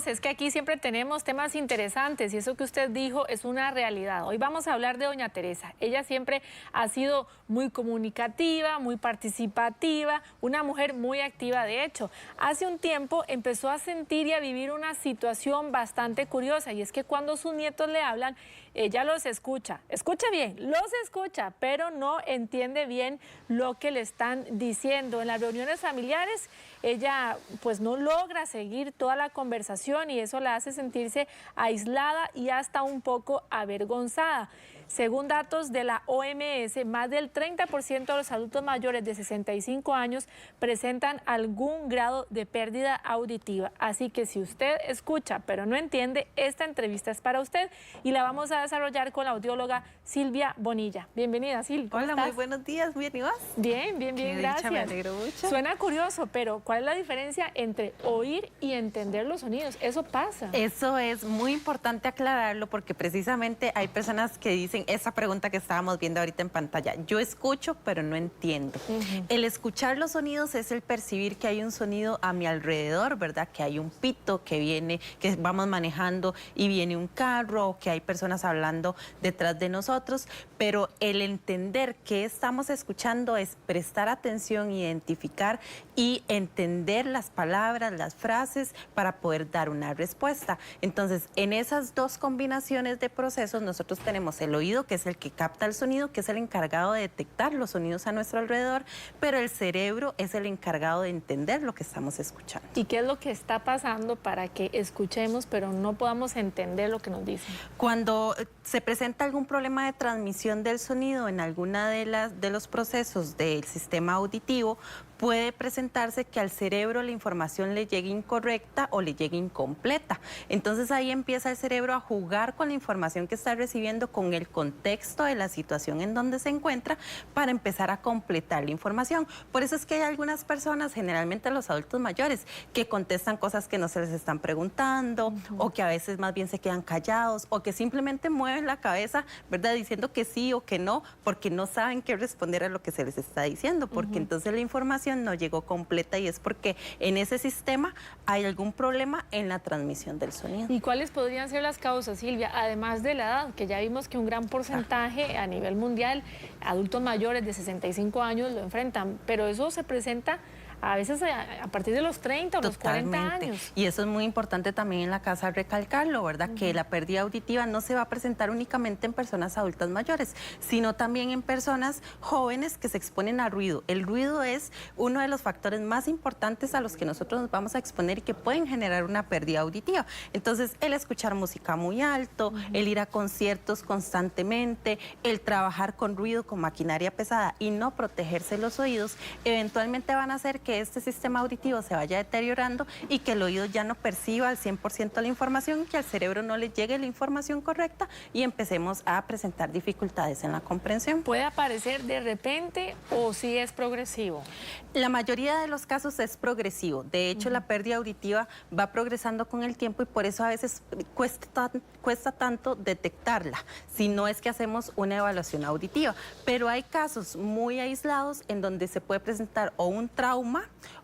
Es que aquí siempre tenemos temas interesantes y eso que usted dijo es una realidad. Hoy vamos a hablar de doña Teresa. Ella siempre ha sido muy comunicativa, muy participativa, una mujer muy activa. De hecho, hace un tiempo empezó a sentir y a vivir una situación bastante curiosa, y es que cuando sus nietos le hablan, ella los escucha bien, los escucha, pero no entiende bien lo que le están diciendo. En las reuniones familiares, ella pues no logra seguir toda la conversación y eso la hace sentirse aislada y hasta un poco avergonzada. Según datos de la OMS, más del 30% de los adultos mayores de 65 años presentan algún grado de pérdida auditiva. Así que si usted escucha pero no entiende, esta entrevista es para usted y la vamos a desarrollar con la audióloga Silvia Bonilla. Bienvenida, Sil. Hola, muy buenos días, ¿bien y vos? Bien, gracias. Me alegro mucho. Suena curioso, pero ¿cuál es la diferencia entre oír y entender los sonidos? Eso pasa. Eso es muy importante aclararlo porque precisamente hay personas que dicen esa pregunta que estábamos viendo ahorita en pantalla. Yo escucho, pero no entiendo. El escuchar los sonidos es el percibir que hay un sonido a mi alrededor, ¿verdad? Que hay un pito que viene, que vamos manejando y viene un carro, o que hay personas hablando detrás de nosotros, pero el entender qué estamos escuchando es prestar atención, identificar y entender las palabras, las frases para poder dar una respuesta. Entonces, en esas dos combinaciones de procesos, nosotros tenemos el oído, que es el que capta el sonido, que es el encargado de detectar los sonidos a nuestro alrededor, pero el cerebro es el encargado de entender lo que estamos escuchando. ¿Y qué es lo que está pasando para que escuchemos, pero no podamos entender lo que nos dicen? Cuando se presenta algún problema de transmisión del sonido en alguna de los procesos del sistema auditivo, puede presentarse que al cerebro la información le llegue incorrecta o le llegue incompleta. Entonces ahí empieza el cerebro a jugar con la información que está recibiendo, con el contexto de la situación en donde se encuentra, para empezar a completar la información. Por eso es que hay algunas personas, generalmente los adultos mayores, que contestan cosas que no se les están preguntando, o que a veces más bien se quedan callados, o que simplemente mueven la cabeza, ¿verdad?, diciendo que sí o que no, porque no saben qué responder a lo que se les está diciendo, porque entonces la información no llegó completa y es porque en ese sistema hay algún problema en la transmisión del sonido. ¿Y cuáles podrían ser las causas, Silvia? Además de la edad, que ya vimos que un gran porcentaje a nivel mundial, adultos mayores de 65 años lo enfrentan, pero eso se presenta a veces a partir de los 30 o los 40 años. Y eso es muy importante también en la casa recalcarlo, ¿verdad? Que la pérdida auditiva no se va a presentar únicamente en personas adultas mayores, sino también en personas jóvenes que se exponen a ruido. El ruido es uno de los factores más importantes a los que nosotros nos vamos a exponer y que pueden generar una pérdida auditiva. Entonces, el escuchar música muy alto, el ir a conciertos constantemente, el trabajar con ruido, con maquinaria pesada y no protegerse los oídos, eventualmente van a hacer que este sistema auditivo se vaya deteriorando y que el oído ya no perciba al 100% la información, que al cerebro no le llegue la información correcta y empecemos a presentar dificultades en la comprensión. ¿Puede aparecer de repente o sí es progresivo? La mayoría de los casos es progresivo. De hecho, la pérdida auditiva va progresando con el tiempo y por eso a veces cuesta tanto detectarla, si no es que hacemos una evaluación auditiva. Pero hay casos muy aislados en donde se puede presentar o un trauma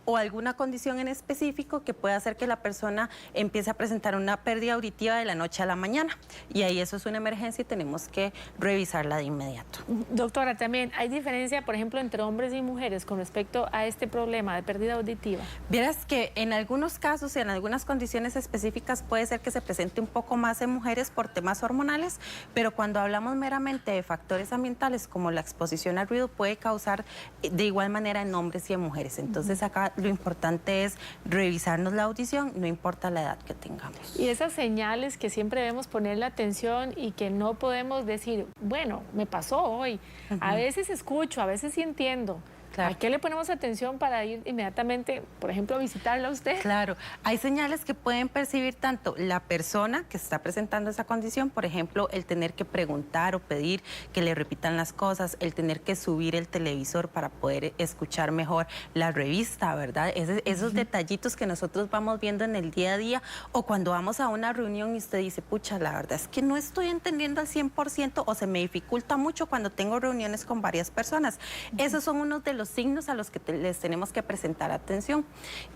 o alguna condición en específico que puede hacer que la persona empiece a presentar una pérdida auditiva de la noche a la mañana. Y ahí eso es una emergencia y tenemos que revisarla de inmediato. Doctora, también hay diferencia, por ejemplo, entre hombres y mujeres con respecto a este problema de pérdida auditiva. Vieras que en algunos casos y en algunas condiciones específicas puede ser que se presente un poco más en mujeres por temas hormonales, pero cuando hablamos meramente de factores ambientales como la exposición al ruido puede causar de igual manera en hombres y en mujeres. Entonces acá lo importante es revisarnos la audición, no importa la edad que tengamos. Y esas señales que siempre debemos ponerle atención y que no podemos decir, bueno, me pasó hoy. A veces escucho, a veces sí entiendo. Claro. ¿A qué le ponemos atención para ir inmediatamente, por ejemplo, a visitarla a usted? Claro, hay señales que pueden percibir tanto la persona que está presentando esa condición, por ejemplo, el tener que preguntar o pedir que le repitan las cosas, el tener que subir el televisor para poder escuchar mejor la revista, ¿verdad? Esos detallitos que nosotros vamos viendo en el día a día, o cuando vamos a una reunión y usted dice, pucha, la verdad es que no estoy entendiendo al 100% o se me dificulta mucho cuando tengo reuniones con varias personas. Esos son unos de los los signos a los que les tenemos que presentar atención.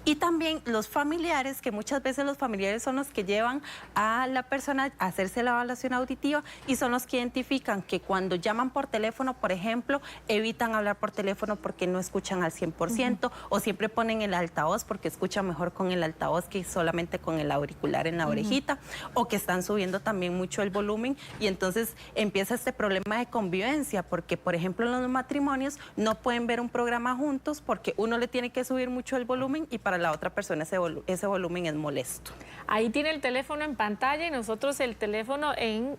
Y también los familiares, que muchas veces los familiares son los que llevan a la persona a hacerse la evaluación auditiva y son los que identifican que cuando llaman por teléfono, por ejemplo, evitan hablar por teléfono porque no escuchan al 100% o siempre ponen el altavoz porque escuchan mejor con el altavoz que solamente con el auricular en la orejita, o que están subiendo también mucho el volumen y entonces empieza este problema de convivencia porque, por ejemplo, en los matrimonios no pueden ver un programa juntos porque uno le tiene que subir mucho el volumen y para la otra persona ese volumen es molesto. Ahí tiene el teléfono en pantalla y nosotros el teléfono en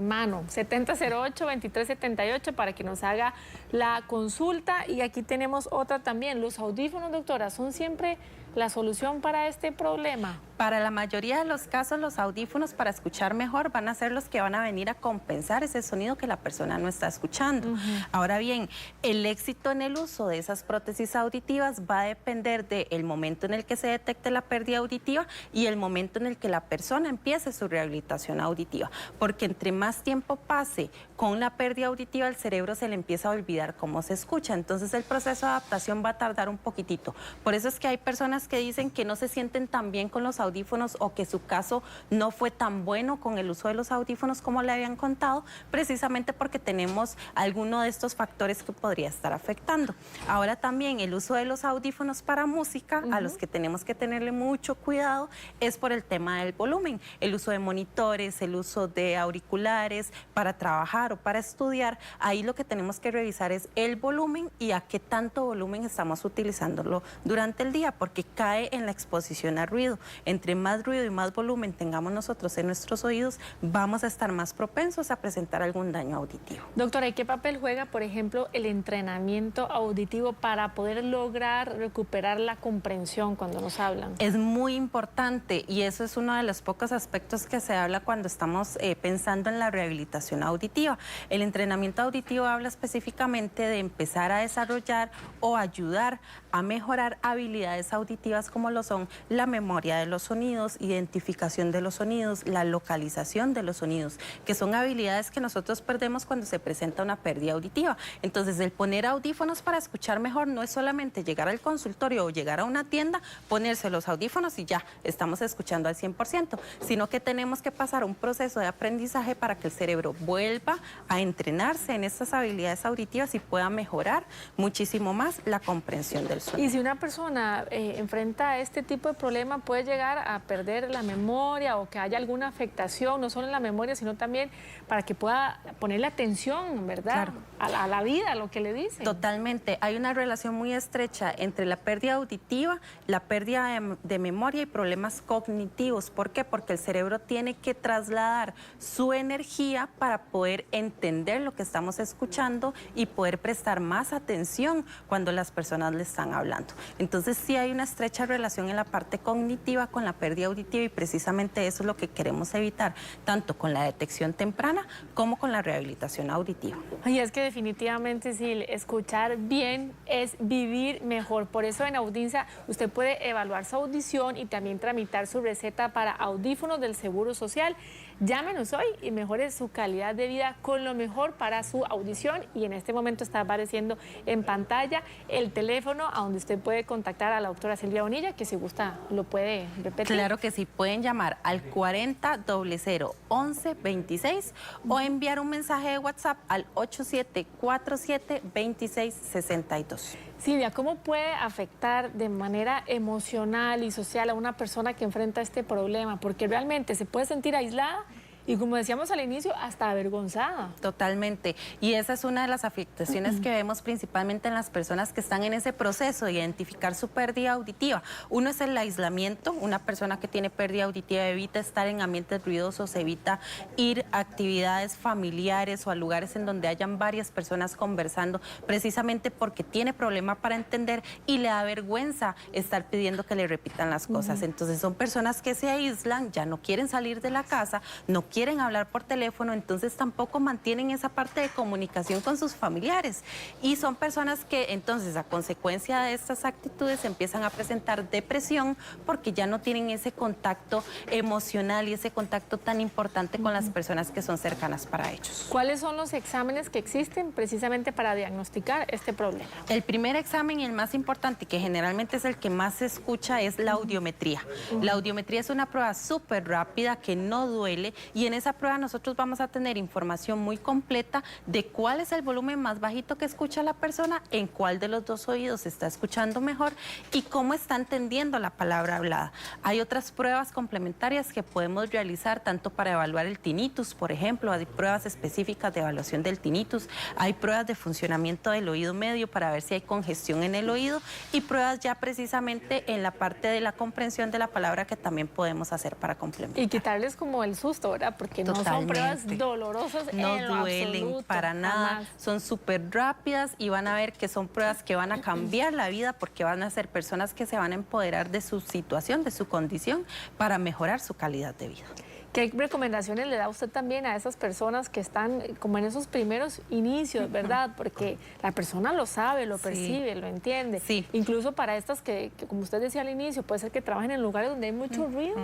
mano, 7008-2378 para que nos haga la consulta. Y aquí tenemos otra también. Los audífonos, doctora, ¿son siempre la solución para este problema? Para la mayoría de los casos, los audífonos para escuchar mejor van a ser los que van a venir a compensar ese sonido que la persona no está escuchando. Ahora bien, el éxito en el uso de esas prótesis auditivas va a depender del momento en el que se detecte la pérdida auditiva y el momento en el que la persona empiece su rehabilitación auditiva. Porque entre más tiempo pase con la pérdida auditiva, el cerebro se le empieza a olvidar cómo se escucha. Entonces el proceso de adaptación va a tardar un poquitito. Por eso es que hay personas que dicen que no se sienten tan bien con los audífonos o que su caso no fue tan bueno con el uso de los audífonos como le habían contado, precisamente porque tenemos alguno de estos factores que podría estar afectando. Ahora también el uso de los audífonos para música, a los que tenemos que tenerle mucho cuidado, es por el tema del volumen. El uso de monitores, el uso de auriculares para trabajar o para estudiar, ahí lo que tenemos que revisar es el volumen y a qué tanto volumen estamos utilizándolo durante el día, porque cae en la exposición a ruido. Entre más ruido y más volumen tengamos nosotros en nuestros oídos, vamos a estar más propensos a presentar algún daño auditivo. Doctora, ¿y qué papel juega, por ejemplo, el entrenamiento auditivo para poder lograr recuperar la comprensión cuando nos hablan? Es muy importante y eso es uno de los pocos aspectos que se habla cuando estamos pensando en la rehabilitación auditiva. El entrenamiento auditivo habla específicamente de empezar a desarrollar o ayudar a mejorar habilidades auditivas como lo son la memoria de los sonidos, identificación de los sonidos, la localización de los sonidos, que son habilidades que nosotros perdemos cuando se presenta una pérdida auditiva. Entonces, el poner audífonos para escuchar mejor no es solamente llegar al consultorio o llegar a una tienda, ponerse los audífonos y ya estamos escuchando al 100%, sino que tenemos que pasar un proceso de aprendizaje para que el cerebro vuelva a entrenarse en estas habilidades auditivas y pueda mejorar muchísimo más la comprensión del sonido. Y si una persona enfrenta este tipo de problema, puede llegar a perder la memoria o que haya alguna afectación, no solo en la memoria, sino también para que pueda ponerle atención, ¿verdad? Claro. A la vida, a lo que le dicen. Totalmente. Hay una relación muy estrecha entre la pérdida auditiva, la pérdida de memoria y problemas cognitivos. ¿Por qué? Porque el cerebro tiene que trasladar su energía para poder entender lo que estamos escuchando y poder prestar más atención cuando las personas le están hablando. Entonces sí hay una estrecha relación en la parte cognitiva con la pérdida auditiva y precisamente eso es lo que queremos evitar, tanto con la detección temprana como con la rehabilitación auditiva. Y es que definitivamente sí, escuchar bien es vivir mejor. Por eso en Audinsa usted puede evaluar su audición y también tramitar su receta para audífonos del Seguro Social. Llámenos hoy y mejore su calidad de vida con lo mejor para su audición. Y en este momento está apareciendo en pantalla el teléfono a donde usted puede contactar a la doctora Silvia Bonilla, que si gusta lo puede repetir. Claro que sí, pueden llamar al 40001126 o enviar un mensaje de WhatsApp al 87472662. Silvia, ¿cómo puede afectar de manera emocional y social a una persona que enfrenta este problema? Porque realmente se puede sentir aislada y, como decíamos al inicio, hasta avergonzada. Totalmente. Y esa es una de las afectaciones que vemos principalmente en las personas que están en ese proceso de identificar su pérdida auditiva. Uno es el aislamiento. Una persona que tiene pérdida auditiva evita estar en ambientes ruidosos, evita ir a actividades familiares o a lugares en donde hayan varias personas conversando, precisamente porque tiene problema para entender y le da vergüenza estar pidiendo que le repitan las cosas. Entonces son personas que se aíslan, ya no quieren salir de la casa, no quieren hablar por teléfono, entonces tampoco mantienen esa parte de comunicación con sus familiares. Y son personas que entonces a consecuencia de estas actitudes empiezan a presentar depresión porque ya no tienen ese contacto emocional y ese contacto tan importante con las personas que son cercanas para ellos. ¿Cuáles son los exámenes que existen precisamente para diagnosticar este problema? El primer examen y el más importante, que generalmente es el que más se escucha, es la audiometría. La audiometría es una prueba súper rápida que no duele y en esa prueba nosotros vamos a tener información muy completa de cuál es el volumen más bajito que escucha la persona, en cuál de los dos oídos está escuchando mejor y cómo está entendiendo la palabra hablada. Hay otras pruebas complementarias que podemos realizar tanto para evaluar el tinnitus, por ejemplo, hay pruebas específicas de evaluación del tinnitus, hay pruebas de funcionamiento del oído medio para ver si hay congestión en el oído y pruebas ya precisamente en la parte de la comprensión de la palabra que también podemos hacer para complementar. Y quitarles como el susto, ¿verdad? Porque no son pruebas dolorosas no en lo duelen absoluto, para nada, jamás. son súper rápidas y van a ver que son pruebas que van a cambiar la vida porque van a ser personas que se van a empoderar de su situación, de su condición para mejorar su calidad de vida. ¿Qué recomendaciones le da usted también a esas personas que están como en esos primeros inicios, verdad? Porque la persona lo sabe, lo percibe, lo entiende. Sí. Incluso para estas que, como usted decía al inicio, puede ser que trabajen en lugares donde hay mucho ruido.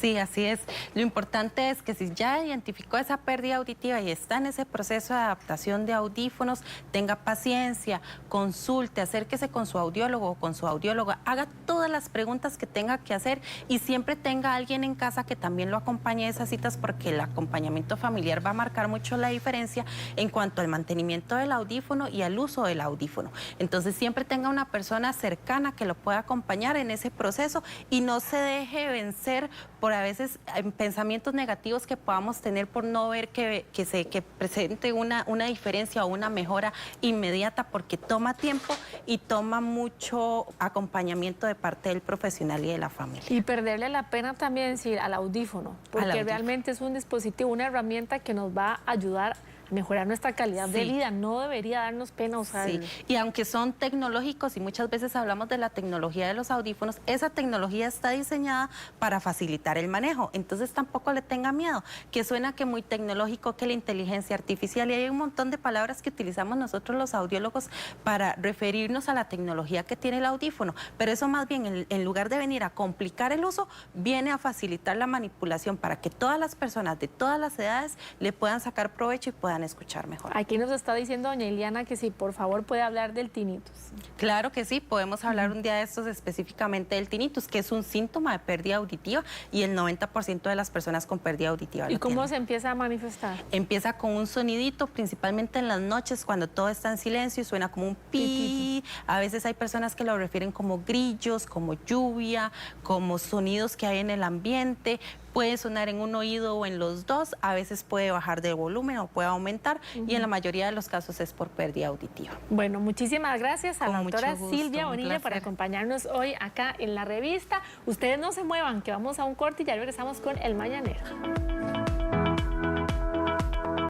Sí, así es. Lo importante es que si ya identificó esa pérdida auditiva y está en ese proceso de adaptación de audífonos, tenga paciencia, consulte, acérquese con su audiólogo o con su audióloga, haga todas las preguntas que tenga que hacer y siempre tenga a alguien en casa que también lo acompañe a esas citas porque el acompañamiento familiar va a marcar mucho la diferencia en cuanto al mantenimiento del audífono y al uso del audífono. Entonces siempre tenga una persona cercana que lo pueda acompañar en ese proceso y no se deje vencer por a veces pensamientos negativos que podamos tener por no ver que presente una diferencia o una mejora inmediata porque toma tiempo y toma mucho acompañamiento de parte del profesional y de la familia. Y perderle la pena también sí, al audífono, porque realmente es un dispositivo, una herramienta que nos va a ayudar a mejorar nuestra calidad de vida. No debería darnos pena usarlo. Sí. Y aunque son tecnológicos y muchas veces hablamos de la tecnología de los audífonos, esa tecnología está diseñada para facilitar el manejo. Entonces tampoco le tenga miedo, que suena que muy tecnológico, que la inteligencia artificial, y hay un montón de palabras que utilizamos nosotros los audiólogos para referirnos a la tecnología que tiene el audífono, pero eso más bien en lugar de venir a complicar el uso, viene a facilitar la manipulación para que todas las personas de todas las edades le puedan sacar provecho y puedan escuchar mejor. Aquí nos está diciendo doña Iliana que si por favor puede hablar del tinnitus. Claro que sí, podemos hablar un día de estos específicamente del tinnitus, que es un síntoma de pérdida auditiva y el 90% de las personas con pérdida auditiva ¿Y lo cómo tienen. se empieza a manifestar? Empieza con un sonidito, principalmente en las noches cuando todo está en silencio y suena como un pi. A veces hay personas que lo refieren como grillos, como lluvia, como sonidos que hay en el ambiente. Puede sonar en un oído o en los dos, a veces puede bajar de volumen o puede aumentar y en la mayoría de los casos es por pérdida auditiva. Bueno, muchísimas gracias a la doctora Silvia Bonilla por placer. acompañarnos hoy acá en la revista. Ustedes no se muevan, que vamos a un corte y ya regresamos con El Mañanero.